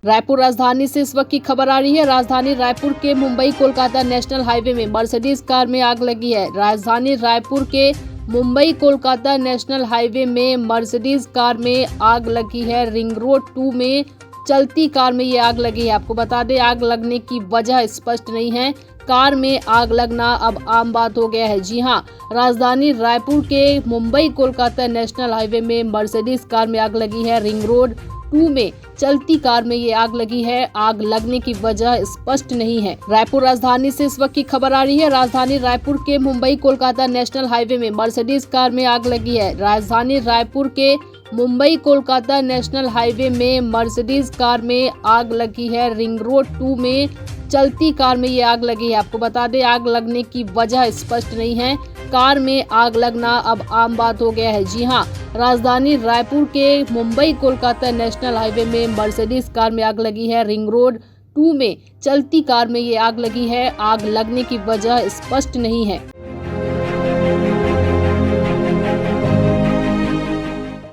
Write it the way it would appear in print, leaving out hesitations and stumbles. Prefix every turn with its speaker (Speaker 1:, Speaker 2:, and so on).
Speaker 1: रायपुर राजधानी से इस वक्त की खबर आ रही है। राजधानी रायपुर के मुंबई कोलकाता नेशनल हाईवे में मर्सिडीज कार में आग लगी है। राजधानी रायपुर के मुंबई कोलकाता नेशनल हाईवे में मर्सिडीज कार में आग लगी है। रिंग रोड 2 में चलती कार में ये आग लगी है। आपको बता दें, आग लगने की वजह स्पष्ट नहीं है। कार में आग लगना अब आम बात हो गया है। जी हां, राजधानी रायपुर के मुंबई कोलकाता नेशनल हाईवे में मर्सिडीज कार में आग लगी है। रिंग रोड 2 में चलती कार में ये आग लगी है। आग लगने की वजह स्पष्ट नहीं है। रायपुर राजधानी से इस वक्त की खबर आ रही है। राजधानी रायपुर के मुंबई कोलकाता नेशनल हाईवे में मर्सिडीज कार में आग लगी है। राजधानी रायपुर के मुंबई कोलकाता नेशनल हाईवे में मर्सिडीज कार में आग लगी है। रिंग रोड 2 में चलती कार में ये आग लगी है। आपको बता दें, आग लगने की वजह स्पष्ट नहीं है। कार में आग लगना अब आम बात हो गया है। जी हां, राजधानी रायपुर के मुंबई कोलकाता नेशनल हाईवे में मर्सिडीज कार में आग लगी है। रिंग रोड 2 में चलती कार में ये आग लगी है। आग लगने की वजह स्पष्ट नहीं है।